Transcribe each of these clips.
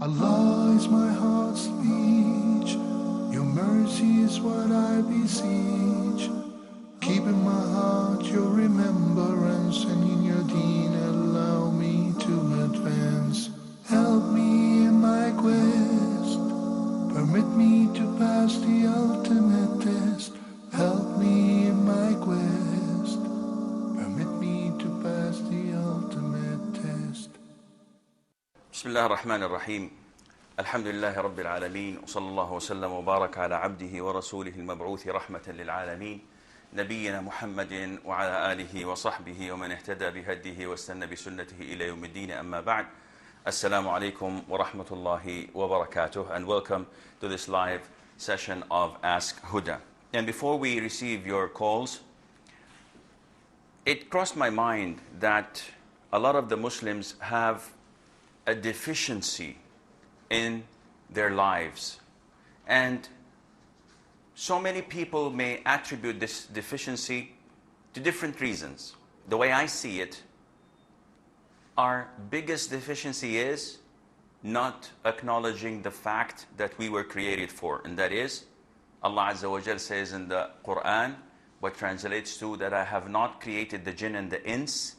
Allah is my heart's speech, your mercy is what I beseech. Keep in my heart your remembrance, and in your deen allow me to advance. Help me in my quest, permit me to pass the ultimate test. Help me in my quest, permit me to pass the ultimate test. بسم الله الرحمن الرحيم. الحمد لله رب العالمين، وصلى الله وسلم وبارك على عبده ورسوله المبعوث رحمة للعالمين نبينا محمد وعلى آله وصحبه ومن اهتدى بهديه واستنى بسنته إلى يوم الدين. أما بعد. Assalamu alaikum wa rahmatullahi wa barakatuh, and welcome to this live session of Ask Huda. And before we receive your calls, it crossed my mind that a lot of the Muslims have a deficiency in their lives, and so many people may attribute this deficiency to different reasons. The way I see it, our biggest deficiency is not acknowledging the fact that we were created for, and that is, Allah Azza wa Jal says in the Quran, what translates to that I have not created the jinn and the ins,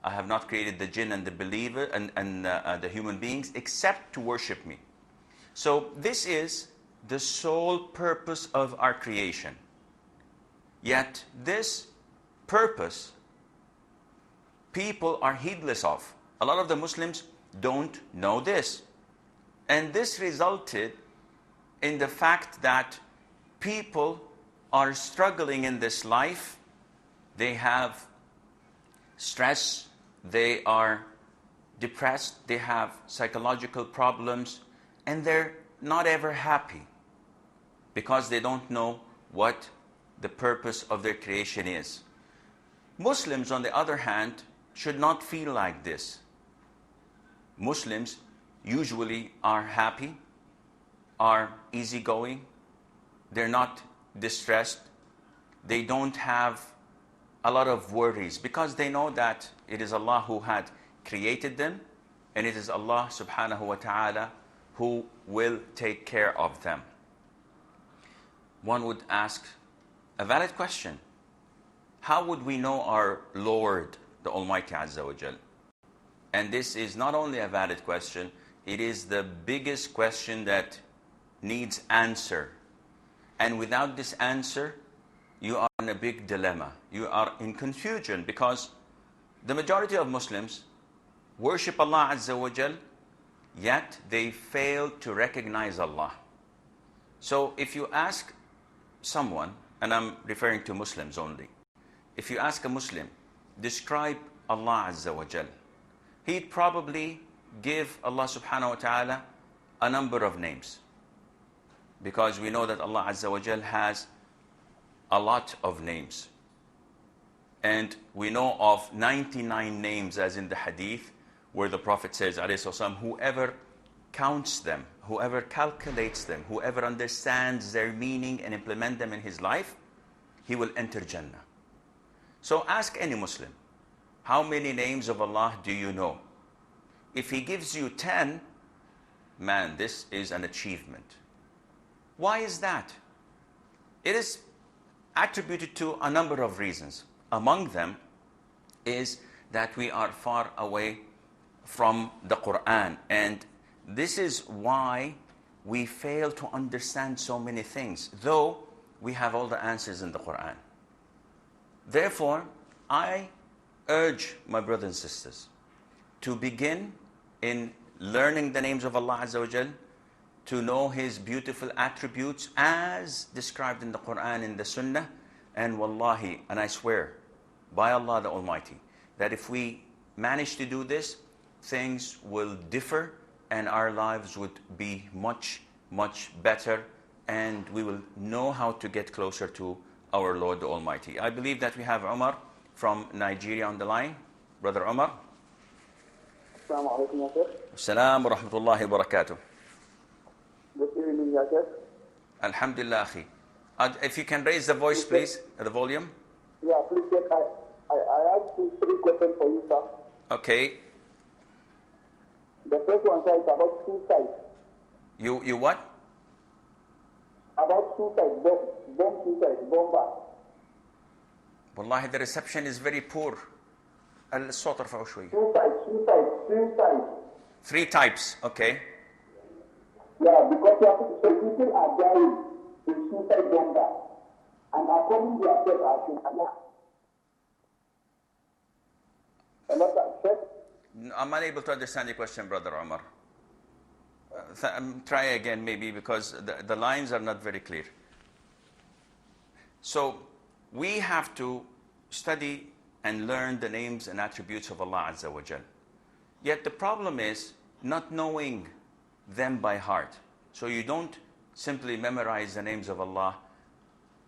I have not created the jinn and the believer and the human beings except to worship me. So this is the sole purpose of our creation. Yet this purpose people are heedless of. A lot of the Muslims don't know this. And this resulted in the fact that people are struggling in this life. They have stress, they are depressed, they have psychological problems, and they're not ever happy because they don't know what the purpose of their creation is. Muslims, on the other hand, should not feel like this. Muslims usually are happy, are easygoing, they're not distressed, they don't have a lot of worries because they know that it is Allah who had created them, and it is Allah subhanahu wa ta'ala who will take care of them. One would ask a valid question: how would we know our Lord, the Almighty Azza wa Jal? And this is not only a valid question, it is the biggest question that needs answer. And without this answer, you are in a big dilemma. You are in confusion because the majority of Muslims worship Allah Azza wa Jal, yet they fail to recognize Allah. So if you ask someone, and I'm referring to Muslims only, if you ask a Muslim, describe Allah Azza wa Jal, he'd probably give Allah subhanahu wa ta'ala a number of names. Because we know that Allah Azza wa Jal has a lot of names. And we know of 99 names, as in the hadith, where the Prophet says, alayhi wasallam, whoever counts them, whoever calculates them, whoever understands their meaning and implement them in his life, he will enter Jannah. So ask any Muslim, how many names of Allah do you know? If he gives you 10, man, this is an achievement. Why is that? It is attributed to a number of reasons. Among them is that we are far away from the Quran, and this is why we fail to understand so many things, though we have all the answers in the Quran. Therefore, I urge my brothers and sisters to begin in learning the names of Allah Azza wa Jal, to know His beautiful attributes as described in the Quran and the Sunnah. And wallahi, and I swear by Allah the Almighty, that if we manage to do this, things will differ and our lives would be much, much better, and we will know how to get closer to our Lord the Almighty. I believe that we have Umar from Nigeria on the line. Brother Umar. Assalamu alaikum, ya Sheikh. Assalamu wa rahmatullahi wa barakatuh. Good evening, ya Sheikh. Alhamdulillah, akhi. If you can raise the voice, please, the volume. Yeah, please, Sheikh. I have 3 questions for you, sir. Okay. The first one says about suicide. You what? About suicide, bomb suicide, bomber. Wallahi, the reception is very poor. الصوت ارفعه شوي. Suicide. 3 types, okay. Yeah, because people are dying in suicide bomber. And according to themselves, as in Allah. I'm unable to understand your question, Brother Omar. Try again, maybe, because the lines are not very clear. So, we have to study and learn the names and attributes of Allah Azza wa Jal. Yet the problem is not knowing them by heart. So you don't simply memorize the names of Allah,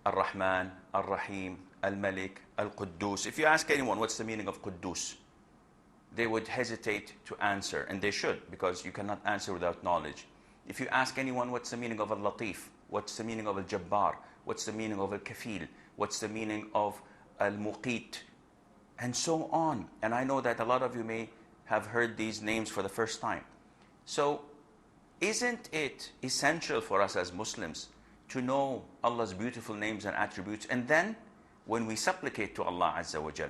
Ar-Rahman, Ar-Rahim, Al-Malik, Al-Quddus. If you ask anyone what's the meaning of Quddus, they would hesitate to answer, and they should, because you cannot answer without knowledge. If you ask anyone what's the meaning of Al-Latif, what's the meaning of Al-Jabbar, what's the meaning of Al-Kafil, what's the meaning of Al-Muqit, and so on. And I know that a lot of you may have heard these names for the first time. So, isn't it essential for us as Muslims to know Allah's beautiful names and attributes? And then, when we supplicate to Allah Azza wa Jal,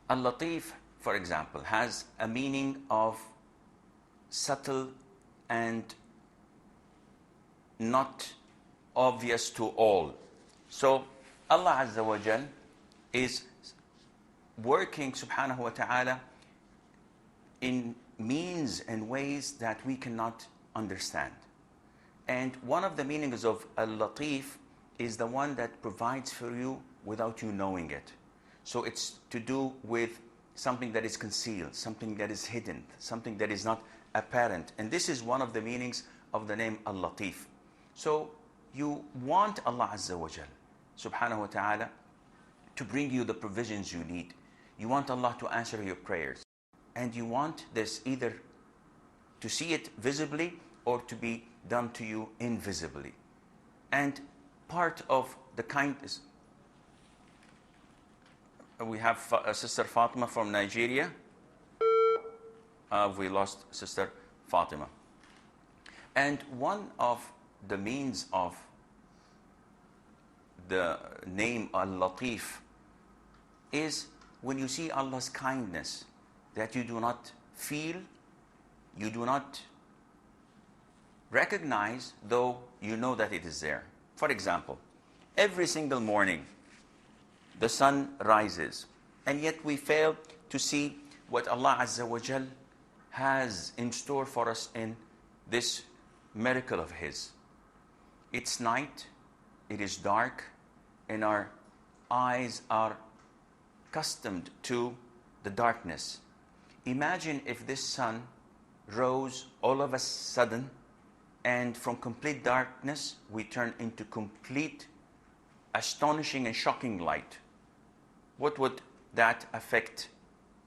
Al-Latif, for example, has a meaning of subtle and not obvious to all. So, Allah Azza wa Jal is working, subhanahu wa ta'ala, in means and ways that we cannot understand. And one of the meanings of Al-Latif is the one that provides for you without you knowing it. So it's to do with something that is concealed, something that is hidden, something that is not apparent. And this is one of the meanings of the name Al-Latif. So you want Allah Azza wa Jal, subhanahu wa ta'ala, to bring you the provisions you need. You want Allah to answer your prayers. And you want this either to see it visibly or to be done to you invisibly. And part of the kindness, we have Sister Fatima from Nigeria. We lost Sister Fatima. And one of the means of the name Al-Latif is when you see Allah's kindness that you do not feel, you do not recognize, though you know that it is there. For example, every single morning, the sun rises, and yet we fail to see what Allah Azza wa Jal has in store for us in this miracle of His. It's night, it is dark, and our eyes are accustomed to the darkness. Imagine if this sun rose all of a sudden, and from complete darkness, we turn into complete, astonishing and shocking light. What would that affect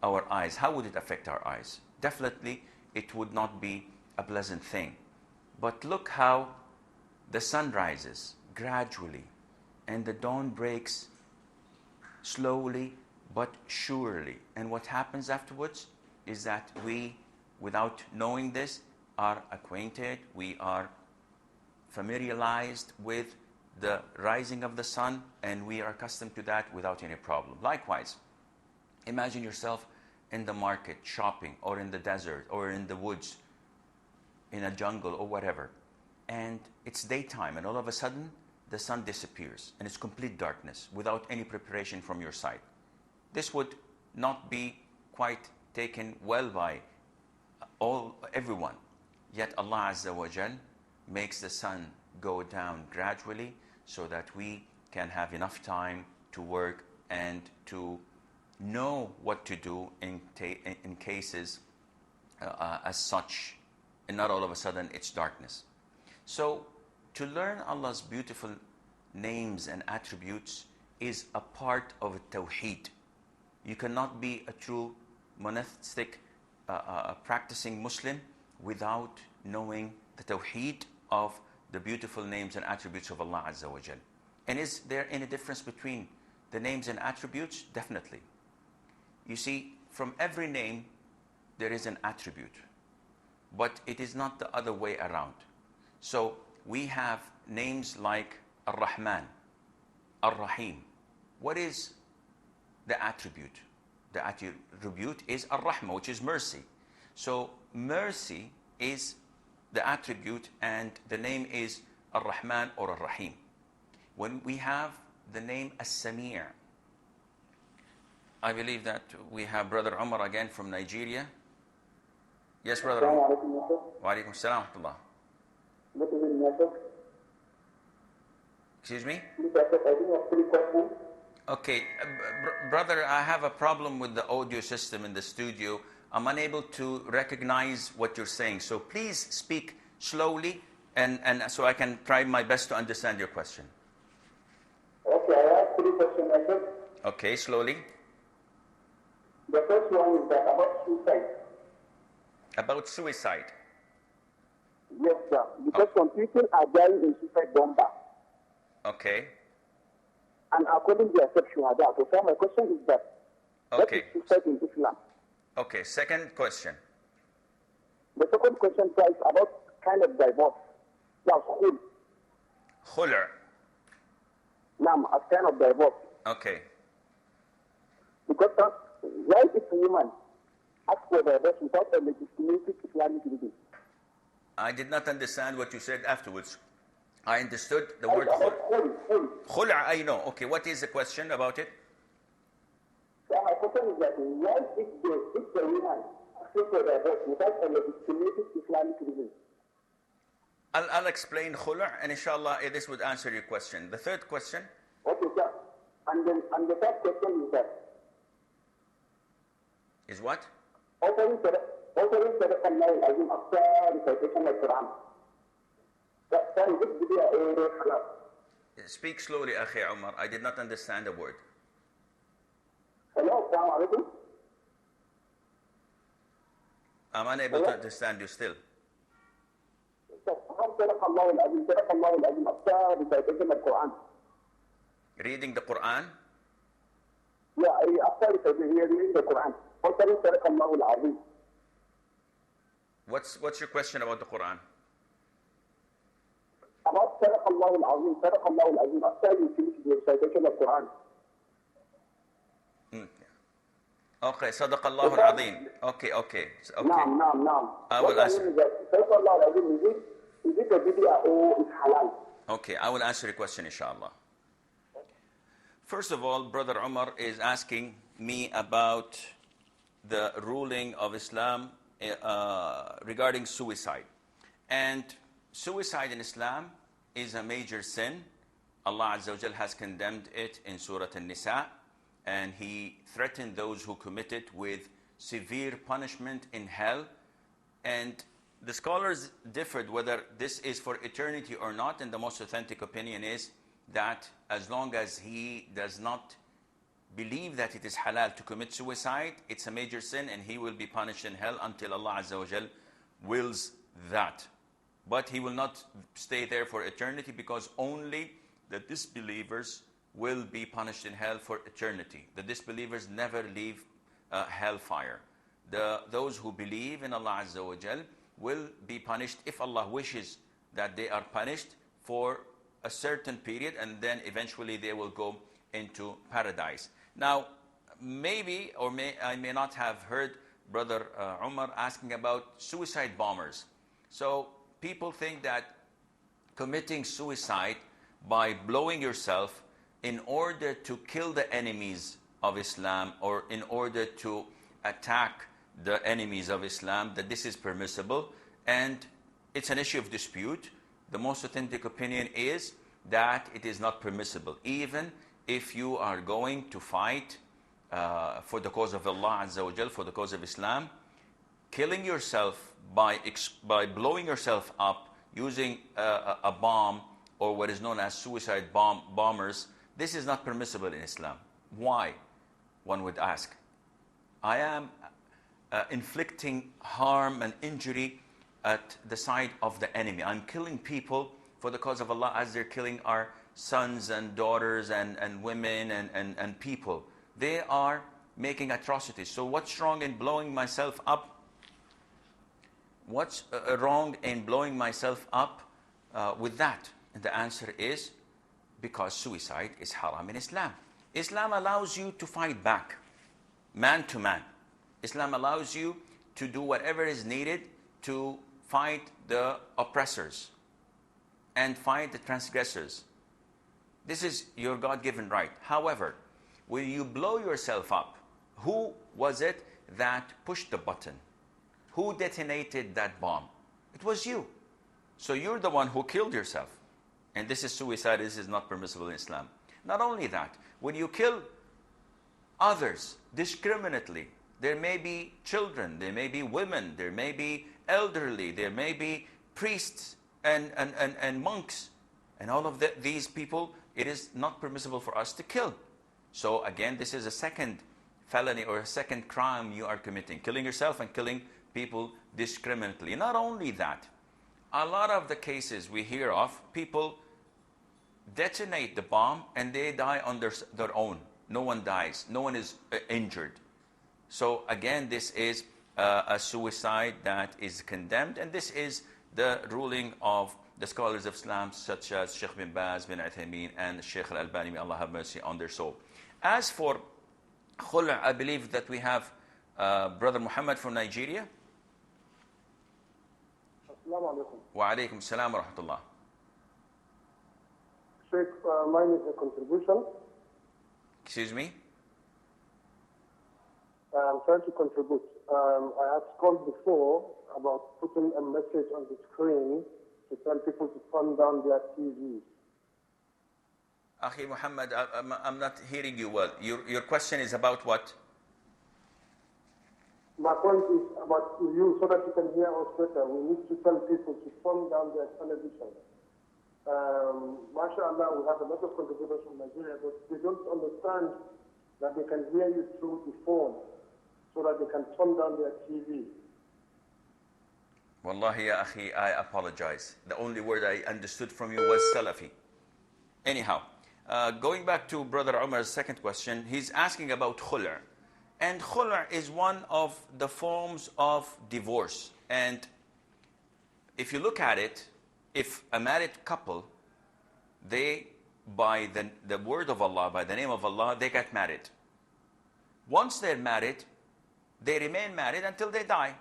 our eyes? How would it affect our eyes? Definitely, it would not be a pleasant thing. But look how the sun rises gradually, and the dawn breaks slowly but surely. And what happens afterwards is that we, without knowing this, are acquainted, we are familiarized with the rising of the sun, and we are accustomed to that without any problem. Likewise, imagine yourself in the market, shopping, or in the desert, or in the woods, in a jungle, or whatever. And it's daytime, and all of a sudden, the sun disappears, and it's complete darkness, without any preparation from your side. This would not be quite taken well by everyone. Yet Allah Azza wa Jal makes the sun go down gradually so that we can have enough time to work and to know what to do in cases as such, and not all of a sudden it's darkness. So to learn Allah's beautiful names and attributes is a part of Tawheed. You cannot be a true monistic practicing Muslim without knowing the Tawheed of the beautiful names and attributes of Allah Azza wa Jal. And is there any difference between the names and attributes? Definitely. You see, from every name, there is an attribute. but it is not the other way around. So we have names like Ar-Rahman, Ar-Rahim. What is the attribute? The attribute is Ar-Rahma, which is mercy. So mercy is the attribute, and the name is Ar-Rahman or Ar-Rahim. When we have the name As-Sami', I believe that we have Brother Umar again from Nigeria. Yes, Brother Umar. Wa alaikum assalam wa rahmatullah. Excuse me? Okay, brother, I have a problem with the audio system in the studio. I'm unable to recognize what you're saying. So please speak slowly, and so I can try my best to understand your question. Okay, I have 3 questions, I said. Okay, slowly. The first one is that about suicide. About suicide. Yes, sir. Because some people are dying in suicide bomber. Okay. And according to their sexual adult. So my question is that, what is suicide in Islam? Okay, second question. The second question is about kind of divorce. Now, Khul'. Now, a kind of divorce. Okay. Because why if a woman asks for divorce without a legitimate Islamic reason? I did not understand what you said afterwards. I understood the word khul'. Khul', I know. Okay, what is the question about it? Yeah, my question is that why if the woman asks for divorce without a legitimate Islamic reason? I'll explain khul', and inshallah this would answer your question. The third question? Okay, sir. And the third question is that? Is what? Offering Sadaqah al-Azim after recitation of Quran. Can this be a halal? Speak slowly, Akhi Umar. I did not understand a word. Hello, assalamu alaikum. I'm unable to understand you still. Reading the Quran? Yeah, after reading the Quran. What's your question about the Quran? About Sadaqallahu al-Azim, after you finish the recitation of Quran. Okay, Sadaqallahu al-Azim. Okay. No. I will answer. Sadaqallahu al-Azim, is it a bid'ah or is halal? Okay, I will answer your question, inshallah. First of all, Brother Umar is asking me about the ruling of Islam regarding suicide. And suicide in Islam is a major sin. Allah Azza wa Jal has condemned it in Surah An-Nisa, and He threatened those who commit it with severe punishment in hell. And the scholars differed whether this is for eternity or not, and the most authentic opinion is that as long as he does not believe that it is halal to commit suicide, it's a major sin and he will be punished in hell until Allah Azza wa Jal wills that. But he will not stay there for eternity, because only the disbelievers will be punished in hell for eternity. The disbelievers never leave hellfire. Those who believe in Allah Azza wa Jal will be punished, if Allah wishes that they are punished, for a certain period, and then eventually they will go into paradise. Now, maybe, or I may not have heard Brother Umar asking about suicide bombers. So people think that committing suicide by blowing yourself in order to kill the enemies of Islam, or in order to attack the enemies of Islam, that this is permissible, and it's an issue of dispute. The most authentic opinion is that it is not permissible, even if you are going to fight for the cause of Allah Azza wa Jal, for the cause of Islam. Killing yourself by blowing yourself up using a bomb, or what is known as suicide bombers, this is not permissible in Islam. Why? One would ask. I am inflicting harm and injury at the side of the enemy. I'm killing people for the cause of Allah, as they're killing our sons and daughters and women and people. They are making atrocities. So what's wrong in blowing myself up? What's wrong in blowing myself up with that? And the answer is because suicide is haram in Islam. Islam allows you to fight back, man to man. Islam allows you to do whatever is needed to fight the oppressors and fight the transgressors. This is your God-given right. However, when you blow yourself up, who was it that pushed the button? Who detonated that bomb? It was you. So you're the one who killed yourself. And this is suicide. This is not permissible in Islam. Not only that, when you kill others discriminately, there may be children, there may be women, there may be elderly, there may be priests and monks, and all of these people, it is not permissible for us to kill. So again, this is a second felony or a second crime you are committing, killing yourself and killing people discriminately. Not only that, a lot of the cases we hear of, people detonate the bomb and they die on their own. No one dies, no one is injured. So again, this is a suicide that is condemned, and this is the ruling of the scholars of Islam such as Sheikh bin Baz, bin Uthaymeen, and Sheikh al-Albani, may Allah have mercy on their soul. As for khul', I believe that we have Brother Muhammad from Nigeria. Assalamu alaikum. Wa alaikum salam wa rahmatullah. Sheikh, mine is a contribution. Excuse me? I'm trying to contribute. I have called before about putting a message on the screen to tell people to turn down their TVs. Akhi Muhammad, I'm not hearing you well. Your question is about what? My point is about you, so that you can hear us better. We need to tell people to turn down their television. MashaAllah, we have a lot of contributors from Nigeria, but they don't understand that they can hear you through the phone, so that they can turn down their TV. Wallahi ya akhi, I apologize. The only word I understood from you was Salafi. Anyhow, going back to Brother Umar's second question, he's asking about khul'. And khul' is one of the forms of divorce. And if you look at it, if a married couple, they, by the word of Allah, by the name of Allah, they get married. Once they're married, they remain married until they die.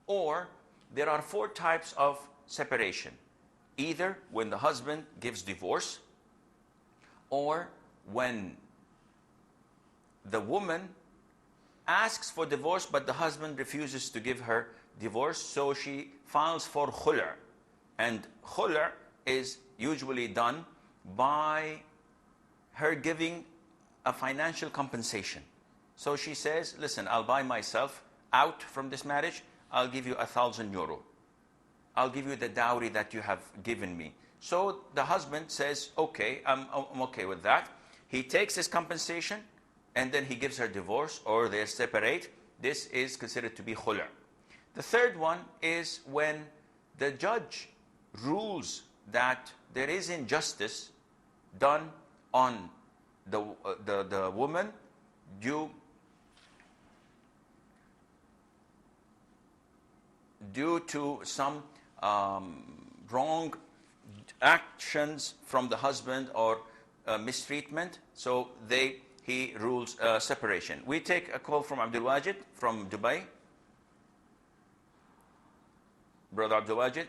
Or there are 4 types of separation. Either when the husband gives divorce, or when the woman asks for divorce but the husband refuses to give her divorce, so she files for khul'. And khul' is usually done by her giving a financial compensation. So she says, listen, I'll buy myself out from this marriage, I'll give you €1,000. I'll give you the dowry that you have given me. So the husband says, okay, I'm okay with that. He takes his compensation and then he gives her divorce, or they separate. This is considered to be khul'. The third one is when the judge rules that there is injustice done on the woman due to some wrong actions from the husband or mistreatment, so he rules separation. We take a call from Abdul Wajid from Dubai. Brother Abdul Wajid.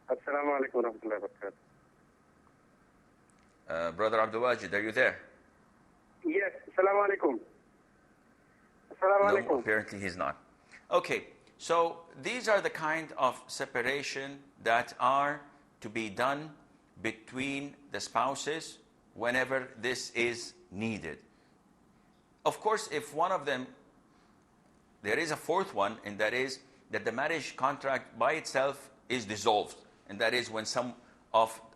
Assalamu alaikum wa rahmatullahi wa barakatuh. Brother Abdul Wajid, are you there? Yes, assalamu alaikum. Assalamu alaikum. No, apparently he's not. Okay, so these are the kind of separation that are to be done between the spouses whenever this is needed. Of course, if one of them, there is a fourth one, and that is that the marriage contract by itself is dissolved. And that is when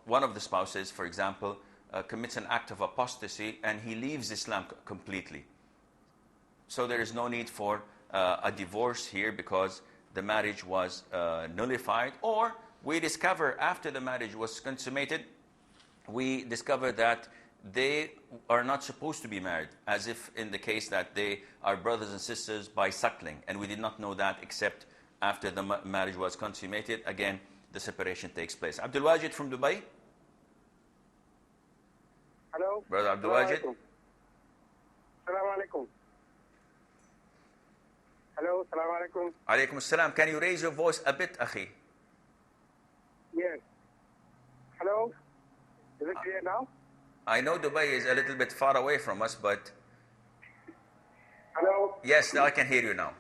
one of the spouses, for example, commits an act of apostasy and he leaves Islam completely. So there is no need for a divorce here because the marriage was nullified. Or we discover after the marriage was consummated, we discover that they are not supposed to be married, as if in the case that they are brothers and sisters by suckling, and we did not know that except after the marriage was consummated, again, the separation takes place. Abdul Wajid from Dubai. Hello. Brother Abdul Wajid. Assalamu alaikum. Hello. Assalamu alaikum. Alaykum assalam. Can you raise your voice a bit, akhi? Yes. Hello. Is it clear now? I know Dubai is a little bit far away from us, but Hello. yes, I can hear you now.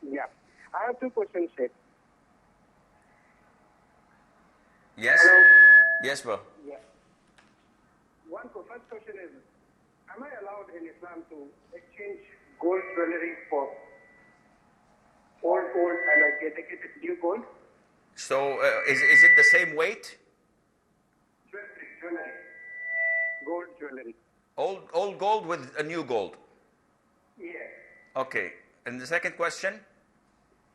Yeah. I have two questions, Sheikh. Yes? Hello. Yes, bro. Yeah. First question is, am I allowed in Islam to exchange gold jewelry for old gold and I get new gold? So, is it the same weight? Jewelry. Gold jewelry. Old gold with a new gold. Yes. Okay. And the second question?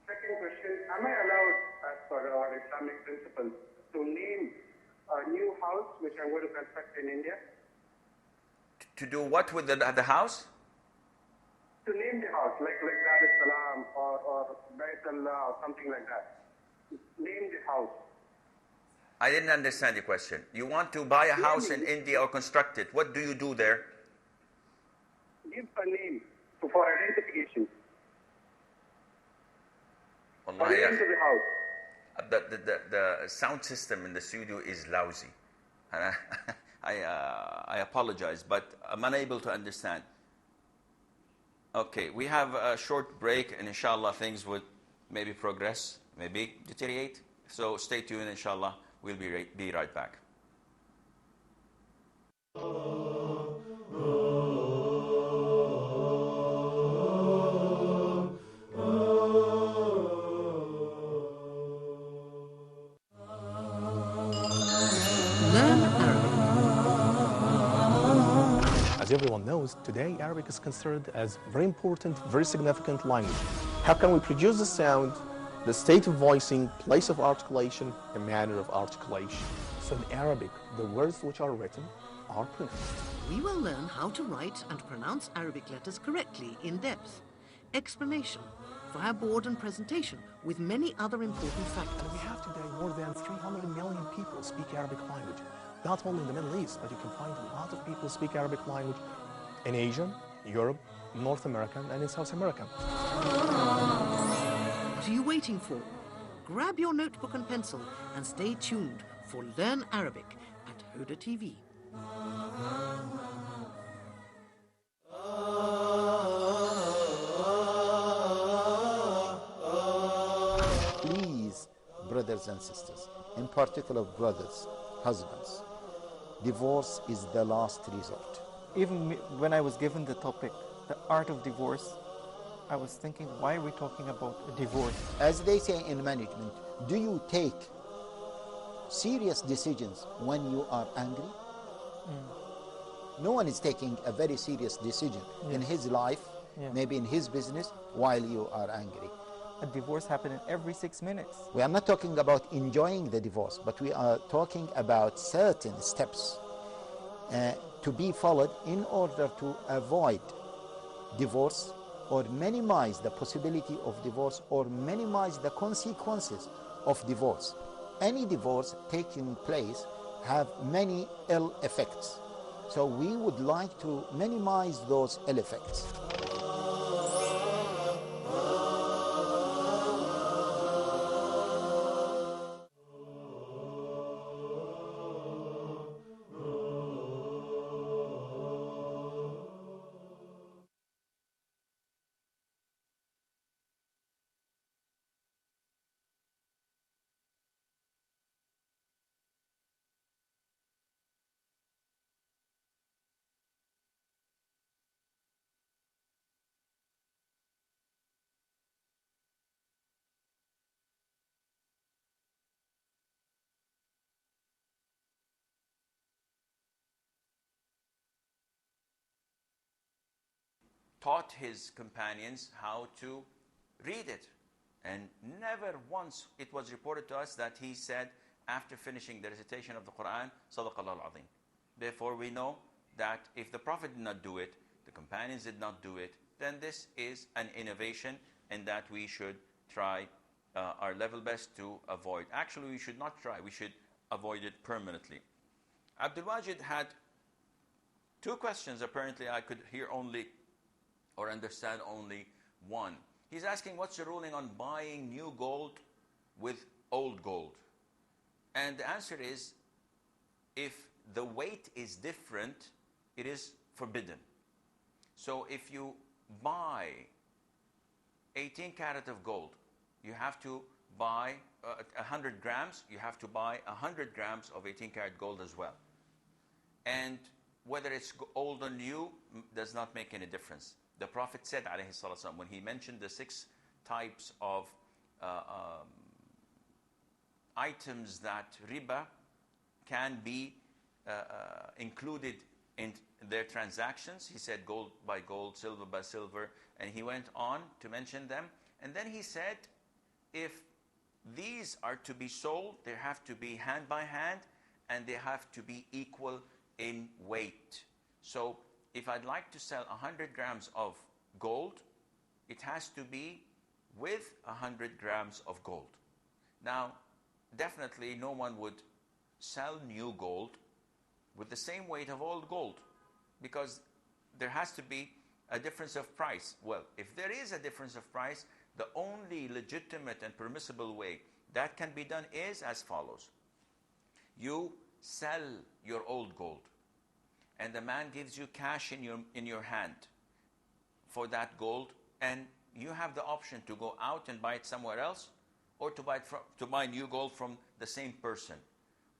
Second question, am I allowed, as per our Islamic principles, to name a new house which I'm going to construct in India? To do what with the house? To name the house, like Dar es Salaam or Bait Allah or something like that. Name the house. I didn't understand your question. You want to buy a house in India or construct it. What do you do there? Give a name for identification. A Wallahi, name to the house. the sound system in the studio is lousy. And I apologize, but I'm unable to understand. Okay, we have a short break, and inshallah things would maybe progress, maybe deteriorate. So stay tuned, inshallah. We'll be right back. Learn Arabic. As everyone knows, today Arabic is considered as very important, very significant language. How can we produce the sound, the state of voicing, place of articulation, the manner of articulation? So in Arabic, the words which are written are pronounced. We will learn how to write and pronounce Arabic letters correctly in depth. Explanation via board and presentation with many other important factors. And we have today more than 300 million people speak Arabic language. Not only in the Middle East, but you can find a lot of people speak Arabic language in Asia, Europe, North America, and in South America. What are you waiting for? Grab your notebook and pencil and stay tuned for Learn Arabic at Huda TV. Please, brothers and sisters, in particular brothers, husbands, divorce is the last resort. Even when I was given the topic, the art of divorce, I was thinking, why are we talking about a divorce? As they say in management, do you take serious decisions when you are angry? No one is taking a very serious decision in his life, maybe in his business, while you are angry. A divorce happened every 6 minutes. We are not talking about enjoying the divorce, but we are talking about certain steps to be followed in order to avoid divorce or minimize the possibility of divorce or minimize the consequences of divorce. Any divorce taking place have many ill effects. So we would like to minimize those ill effects. Taught his companions how to read it. And never once it was reported to us that he said, after finishing the recitation of the Quran, Sadaqallah al-Azim. Therefore, we know that if the Prophet did not do it, the companions did not do it, then this is an innovation and that we should try our level best to avoid. Actually, we should not try. We should avoid it permanently. Abdul Wajid had two questions. Apparently, I could hear only or understand only one. He's asking, what's the ruling on buying new gold with old gold? And the answer is, if the weight is different, it is forbidden. So if you buy 18 karat of gold, you have to buy 100 grams, you have to buy 100 grams of 18 karat gold as well. And whether it's old or new does not make any difference. The Prophet said, alayhi salatu, when he mentioned the 6 types of items that riba can be included in their transactions, he said gold by gold, silver by silver, and he went on to mention them. And then he said, if these are to be sold, they have to be hand by hand, and they have to be equal in weight. So if I'd like to sell 100 grams of gold, it has to be with 100 grams of gold. Now, definitely no one would sell new gold with the same weight of old gold, because there has to be a difference of price. Well, if there is a difference of price, the only legitimate and permissible way that can be done is as follows. You sell your old gold, and the man gives you cash in your hand for that gold, and you have the option to go out and buy it somewhere else, or to buy new gold from the same person.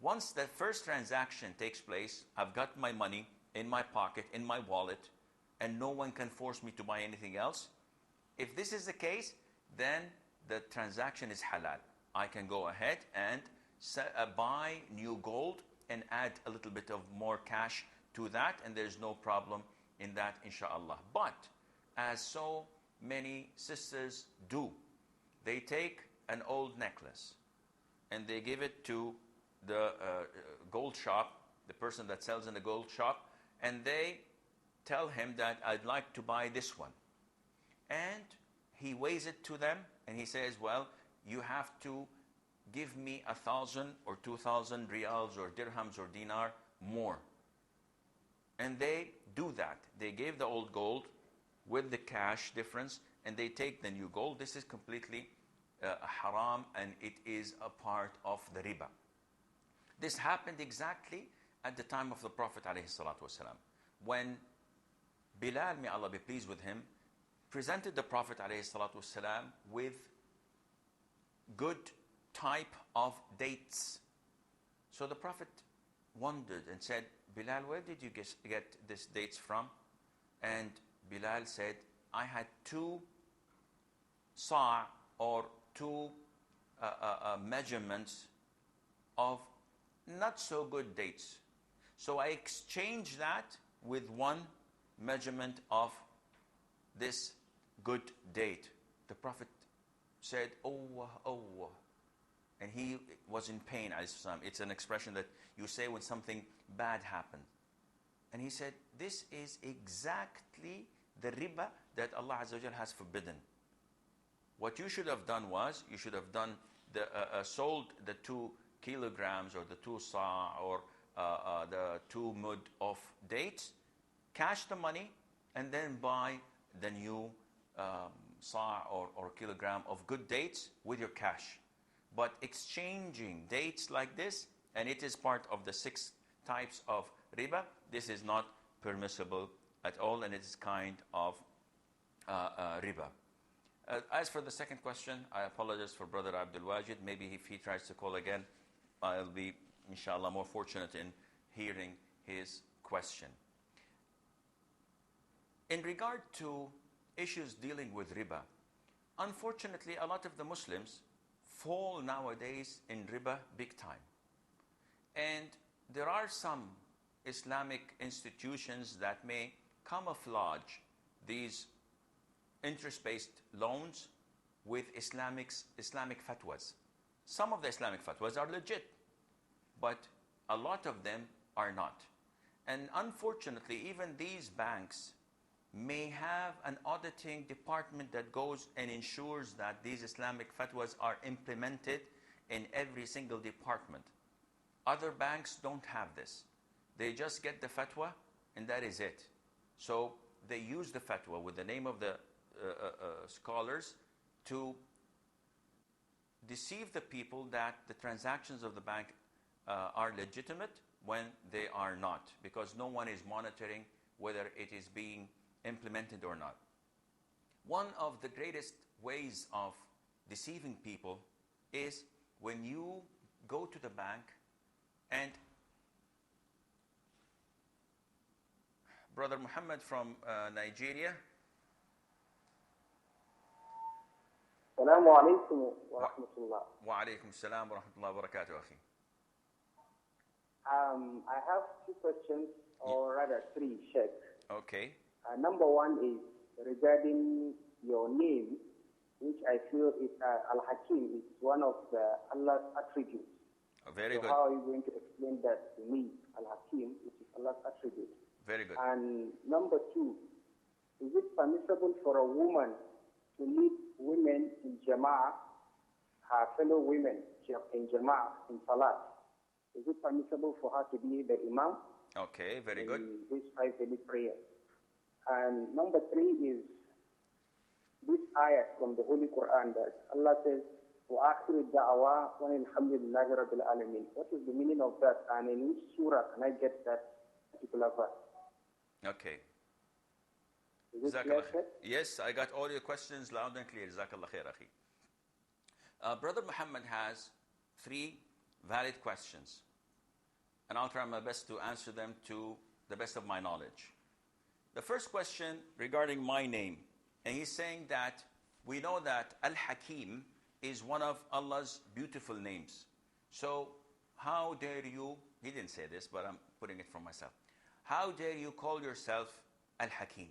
Once the first transaction takes place, I've got my money in my pocket, in my wallet, and no one can force me to buy anything else. If this is the case, then the transaction is halal. I can go ahead and buy new gold and add a little bit of more cash to that, and there's no problem in that, inshallah. But as so many sisters do, they take an old necklace and they give it to the gold shop, the person that sells in the gold shop, and they tell him that I'd like to buy this one. And he weighs it to them and he says, well, you have to give me 1,000 or 2,000 riyals or dirhams or dinar more. And they do that. They gave the old gold with the cash difference, and they take the new gold. This is completely haram, and it is a part of the riba. This happened exactly at the time of the Prophet ﷺ, when Bilal, may Allah be pleased with him, presented the Prophet ﷺ with good type of dates. So the Prophet wondered and said, Bilal, where did you get these dates from? And Bilal said, I had 2 sa' or 2 measurements of not so good dates. So I exchanged that with 1 measurement of this good date. The Prophet said, oh, and he was in pain. It's an expression that you say when something bad happened. And he said, this is exactly the riba that Allah Azza wa Jal has forbidden. What you should have done was, you should have done sold the 2 kilograms or the 2 sa' or the 2 mud of dates, cash the money, and then buy the new sa' or kilogram of good dates with your cash. But exchanging dates like this, and it is part of the 6 types of riba, this is not permissible at all, and it is kind of riba. As for the second question, I apologize for Brother Abdul Wajid. Maybe if he tries to call again, I'll be, inshallah, more fortunate in hearing his question. In regard to issues dealing with riba, unfortunately, a lot of the Muslims fall nowadays in riba big time. And there are some Islamic institutions that may camouflage these interest-based loans with Islamic fatwas. Some of the Islamic fatwas are legit, but a lot of them are not. And unfortunately, even these banks may have an auditing department that goes and ensures that these Islamic fatwas are implemented in every single department. Other banks don't have this. They just get the fatwa and that is it. So they use the fatwa with the name of the scholars to deceive the people that the transactions of the bank are legitimate when they are not, because no one is monitoring whether it is being implemented or not. One of the greatest ways of deceiving people is when you go to the bank and Brother Muhammad from Nigeria. Assalamu alaikum wa rahmatullah. Wa alaikum salam wa rahmatullah wa barakatuh, akhi. I have two questions, or rather three, Sheikh. Okay. Number one is regarding your name, which I feel is Al-Hakim is one of Allah's attributes. Very so good. How are you going to explain that to me, Al-Hakim, which is Allah's attribute? Very good. And number two, is it permissible for a woman to lead women in Jama'ah, her fellow women in Jama'ah, in Salat? Is it permissible for her to be the Imam? Okay, very good. In these 5 daily prayers. And number three is this ayat from the Holy Quran that Allah says, وَآخِرُ الدَّعْوَى وَالْحَمْدُ لِلَّهِ رَبِّ الْعَالَمِينَ. What is the meaning of that? And in which surah can I get that particular verse? Okay. Is it clear, sir? Yes, I got all your questions loud and clear. Jazakallah khair, akhi. Brother Muhammad has 3 valid questions, and I'll try my best to answer them to the best of my knowledge. The first question regarding my name, and he's saying that we know that Al-Hakim is one of Allah's beautiful names. So how dare you, he didn't say this, but I'm putting it from myself. How dare you call yourself Al-Hakim?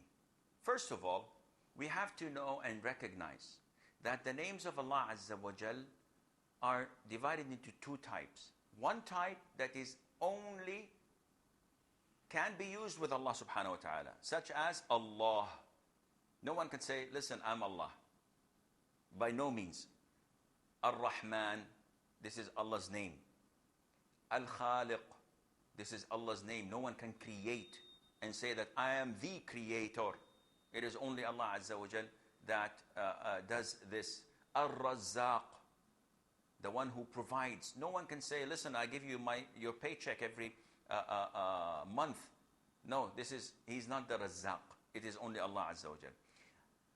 First of all, we have to know and recognize that the names of Allah Azza wa Jal are divided into 2 types. One type that is only can be used with Allah subhanahu wa ta'ala, such as Allah. No one can say, listen, I'm Allah. By no means. Ar-Rahman, this is Allah's name. Al-Khaliq, this is Allah's name. No one can create and say that I am the creator. It is only Allah Azza wa Jal that does this. Ar-Razzaq, the one who provides. No one can say, listen, I give you your paycheck every month. No, he's not the Razzaq. It is only Allah Azza wa Jal.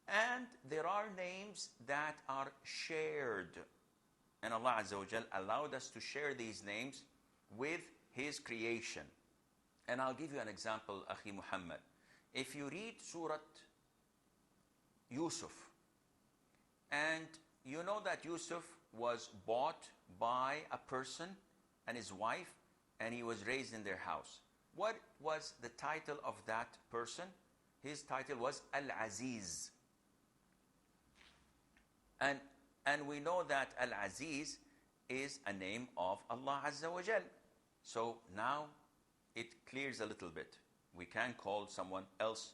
And there are names that are shared. And Allah Azza wa Jal allowed us to share these names with His creation. And I'll give you an example, Akhi Muhammad. If you read Surah Yusuf, and you know that Yusuf was bought by a person and his wife, and he was raised in their house. What was the title of that person? His title was Al-Aziz. And we know that Al-Aziz is a name of Allah Azza wa Jal. So now it clears a little bit. We can call someone else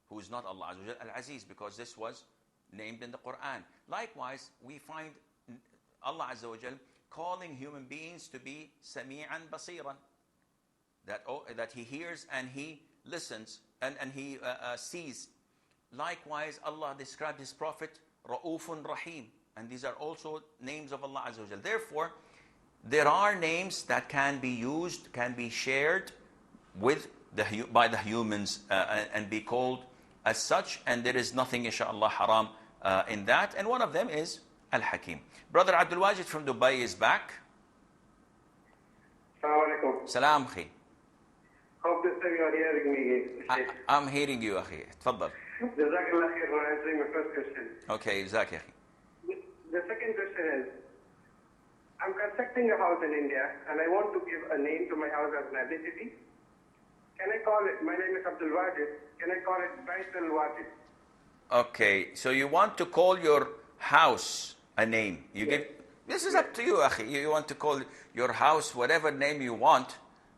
who is not Allah Azza wa Jal Al-Aziz, because this was named in the Quran. Likewise, we find Allah Azza wa Jal calling human beings to be Sami'an Basiran, that He hears and He listens and He sees. Likewise, Allah described His Prophet Ra'ufun Rahim, and these are also names of Allah Azza wa Jal. Therefore, there are names that can be used, can be shared by the humans and be called as such, and there is nothing, inshaAllah, haram in that. And one of them is Al-Hakim. Brother Abdul Wajid from Dubai is back. Assalamu alaikum. Salam, akhi. Hope this time you are hearing me. I'm hearing you, akhi. Tfaddal. Jazakallah khair for answering my first question. Okay, Jazaak, akhi. The second question is, I'm constructing a house in India and I want to give a name to my house as an identity. Can I call it, my name is Abdul Wajid, can I call it Bait al-Wajid? Okay, so you want to call your house a name. This is up to you, akhi. You want to call your house whatever name you want.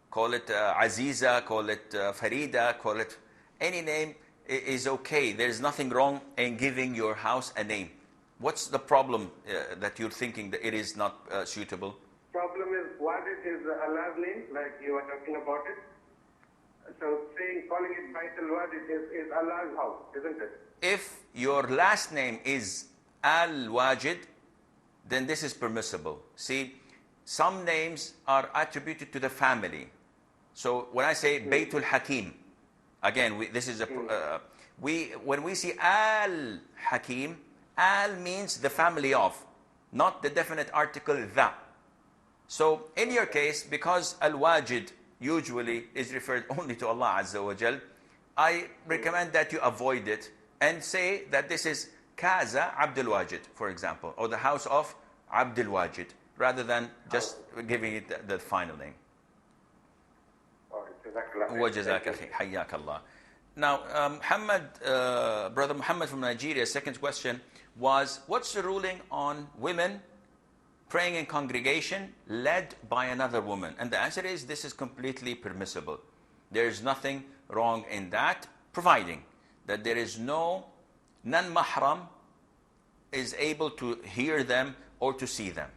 Call it Aziza, call it Farida, call it any name. is okay. There's nothing wrong in giving your house a name. What's the problem that you're thinking that it is not suitable? Problem is, Wajid is Allah's name, like you were talking about it. So calling it Baitul Wajid is Allah's house, isn't it? If your last name is Al-Wajid, then this is permissible. See, some names are attributed to the family. So when I say Baitul Hakim, again, this is when we see Al-Hakim, Al means the family of, not the definite article the. So in your case, because Al-Wajid usually is referred only to Allah Azza wa Jal, I recommend that you avoid it and say that this is Kaza Abdul Wajid, for example, or the house of Abdul Wajid, rather than just giving it the final name. وَجَزَاكَ خَيْرًا حَيَّاكَ اللَّهُ. Now, Brother Muhammad from Nigeria, second question was, what's the ruling on women praying in congregation led by another woman? And the answer is, this is completely permissible. There is nothing wrong in that, providing that there is no non-mahram is able to hear them or to see them.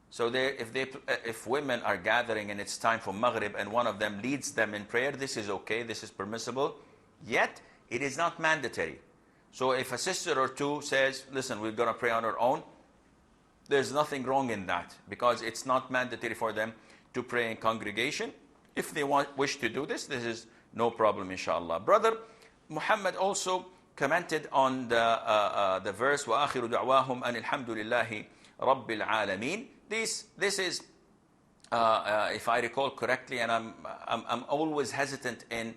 So if women are gathering and it's time for Maghrib and one of them leads them in prayer, this is okay, this is permissible. Yet, it is not mandatory. So if a sister or two says, listen, we're going to pray on our own, there's nothing wrong in that, because it's not mandatory for them to pray in congregation. If they wish to do this, this is no problem, inshallah. Brother Muhammad also commented on the verse, وَآخِرُ دَعْوَاهُمْ أَنِ الْحَمْدُ لِلَّهِ رَبِّ الْعَالَمِينَ. This is, if I recall correctly, and I'm always hesitant in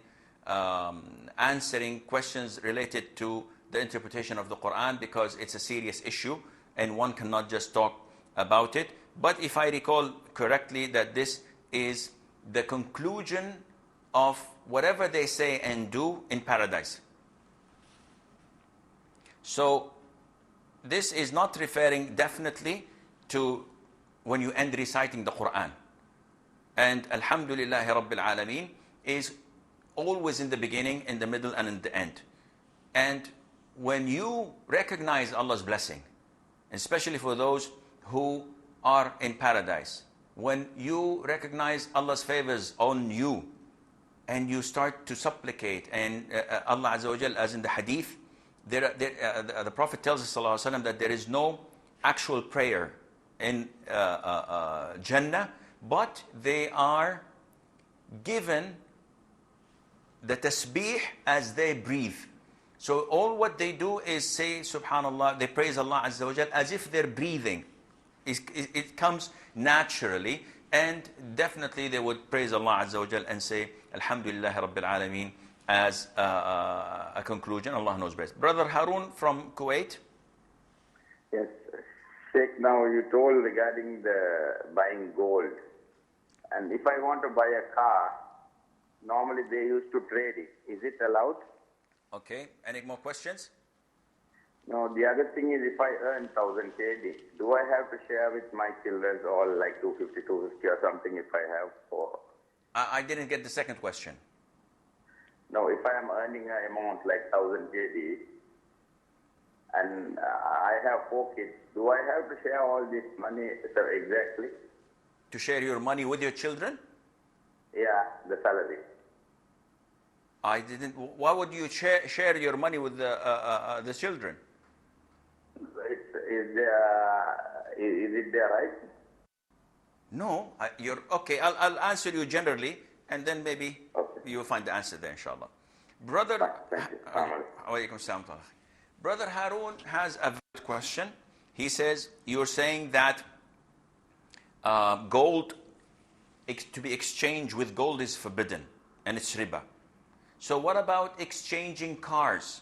answering questions related to the interpretation of the Quran, because it's a serious issue and one cannot just talk about it. But if I recall correctly, that this is the conclusion of whatever they say and do in paradise. So this is not referring definitely to when you end reciting the Quran. And Alhamdulillahi Rabbil Alameen is always in the beginning, in the middle, and in the end. And when you recognize Allah's blessing, especially for those who are in paradise, when you recognize Allah's favors on you, and you start to supplicate, and Allah Azza wa Jal, as in the hadith, the Prophet tells us Sallallahu Alaihi Wasallam that there is no actual prayer in Jannah, but they are given the tasbih as they breathe. So all what they do is say Subhanallah, they praise Allah Azza wa Jal as if they're breathing. It comes naturally, and definitely they would praise Allah Azza wa Jal and say Alhamdulillah Rabbil Alameen as a conclusion. Allah knows best. Brother Harun from Kuwait. Yes, Sheikh, now you told regarding the buying gold. And if I want to buy a car, normally they used to trade it. Is it allowed? Okay, any more questions? No, the other thing is, if I earn 1,000 KD, do I have to share with my children all like 250, 250 or something if I have for... I didn't get the second question. No, if I am earning an amount like 1,000 KD and I have 4 kids, do I have to share all this money, sir, exactly? To share your money with your children? Yeah, the salary. I didn't. Why would you share your money with the children? Is it there, right? No, you're okay. I'll answer you generally, and then maybe you'll find the answer there, inshallah. Brother, Brother Harun has a valid question. He says, you're saying that gold to be exchanged with gold is forbidden, and it's riba. So what about exchanging cars,